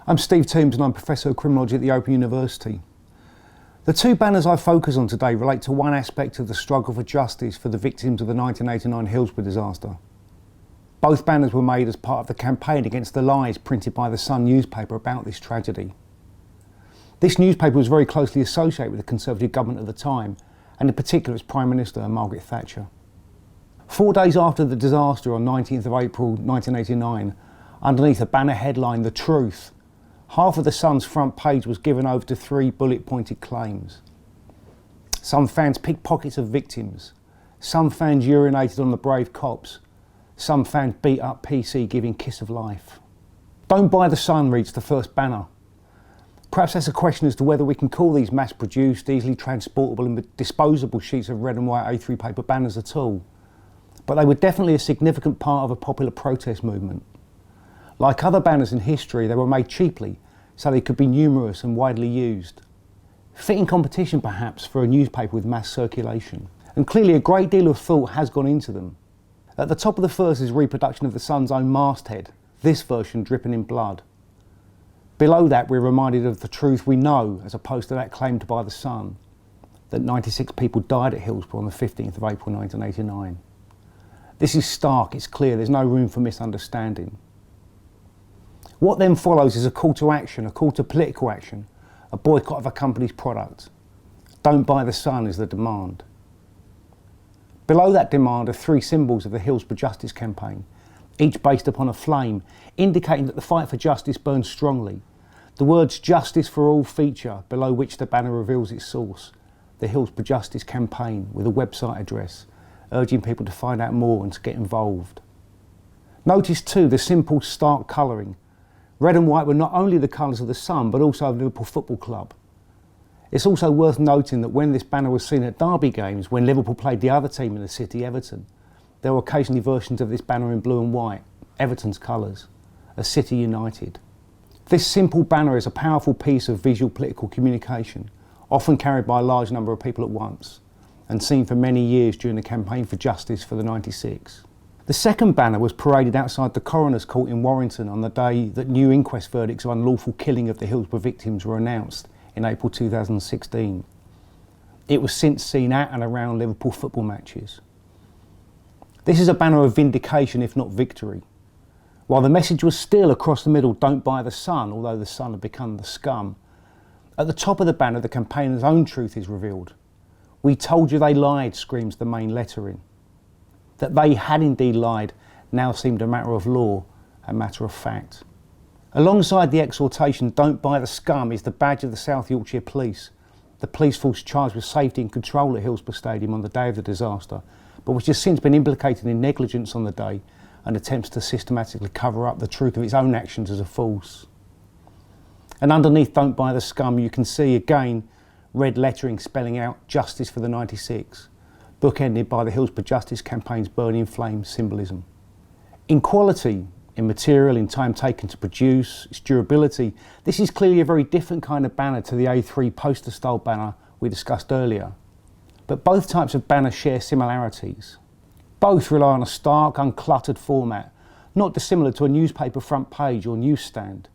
I'm Steve Toombs and I'm Professor of Criminology at the Open University. The two banners I focus on today relate to one aspect of the struggle for justice for the victims of the 1989 Hillsborough Disaster. Both banners were made as part of the campaign against the lies printed by the Sun newspaper about this tragedy. This newspaper was very closely associated with the Conservative government at the time, and in particular its Prime Minister, Margaret Thatcher. 4 days after the disaster on 19th of April 1989, underneath a banner headline, "The Truth," half of the Sun's front page was given over to 3 bullet-pointed claims. Some fans picked pockets of victims. Some fans urinated on the brave cops. Some fans beat up PC, giving Kiss of Life. "Don't buy the Sun," reads the first banner. Perhaps that's a question as to whether we can call these mass-produced, easily transportable and disposable sheets of red and white A3 paper banners at all. But they were definitely a significant part of a popular protest movement. Like other banners in history, they were made cheaply, so they could be numerous and widely used. Fitting competition, perhaps, for a newspaper with mass circulation. And clearly a great deal of thought has gone into them. At the top of the first is a reproduction of the Sun's own masthead, this version dripping in blood. Below that, we're reminded of the truth we know, as opposed to that claimed by the Sun, that 96 people died at Hillsborough on the 15th of April 1989. This is stark, it's clear, there's no room for misunderstanding. What then follows is a call to action, a call to political action, a boycott of a company's product. "Don't buy the Sun" is the demand. Below that demand are 3 symbols of the Hillsborough Justice campaign, each based upon a flame, indicating that the fight for justice burns strongly. The words "Justice for All" feature, below which the banner reveals its source, the Hillsborough Justice campaign, with a website address, urging people to find out more and to get involved. Notice too the simple, stark colouring. Red and white were not only the colours of the Sun, but also of Liverpool Football Club. It's also worth noting that when this banner was seen at derby games, when Liverpool played the other team in the city, Everton, there were occasionally versions of this banner in blue and white, Everton's colours, as City United. This simple banner is a powerful piece of visual political communication, often carried by a large number of people at once, and seen for many years during the campaign for justice for the 96. The second banner was paraded outside the coroner's court in Warrington on the day that new inquest verdicts of unlawful killing of the Hillsborough victims were announced in April 2016. It was since seen at and around Liverpool football matches. This is a banner of vindication, if not victory. While the message was still across the middle, "Don't buy the Sun," although the Sun had become the scum, at the top of the banner the campaigners' own truth is revealed. "We told you they lied," screams the main lettering. That they had indeed lied now seemed a matter of law, a matter of fact. Alongside the exhortation, "Don't buy the scum," is the badge of the South Yorkshire Police, the police force charged with safety and control at Hillsborough Stadium on the day of the disaster, but which has since been implicated in negligence on the day and attempts to systematically cover up the truth of its own actions as a force. And underneath "Don't buy the scum" you can see again red lettering spelling out "Justice for the 96", bookended by the Hillsborough Justice campaign's burning flame symbolism. In quality, in material, in time taken to produce, its durability, this is clearly a very different kind of banner to the A3 poster style banner we discussed earlier. But both types of banner share similarities. Both rely on a stark, uncluttered format, not dissimilar to a newspaper front page or newsstand.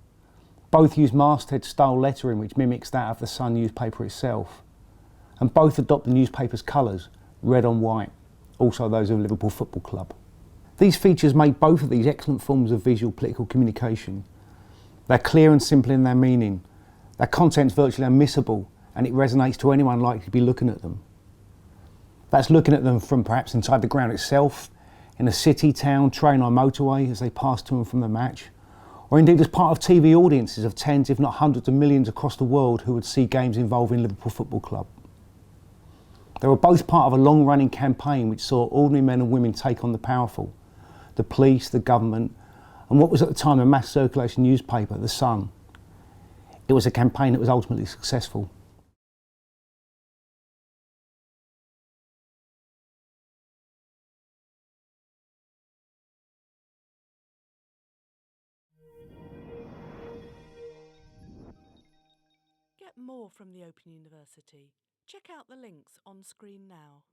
Both use masthead style lettering which mimics that of the Sun newspaper itself. And both adopt the newspaper's colours, red on white, also those of Liverpool Football Club. These features make both of these excellent forms of visual political communication. They're clear and simple in their meaning. Their content's virtually unmissable, and it resonates to anyone likely to be looking at them. That's looking at them from perhaps inside the ground itself, in a city, town, train or motorway as they pass to and from the match, or indeed as part of TV audiences of tens if not hundreds of millions across the world who would see games involving Liverpool Football Club. They were both part of a long-running campaign which saw ordinary men and women take on the powerful, the police, the government, and what was at the time a mass circulation newspaper, The Sun. It was a campaign that was ultimately successful. Get more from the Open University. Check out the links on screen now.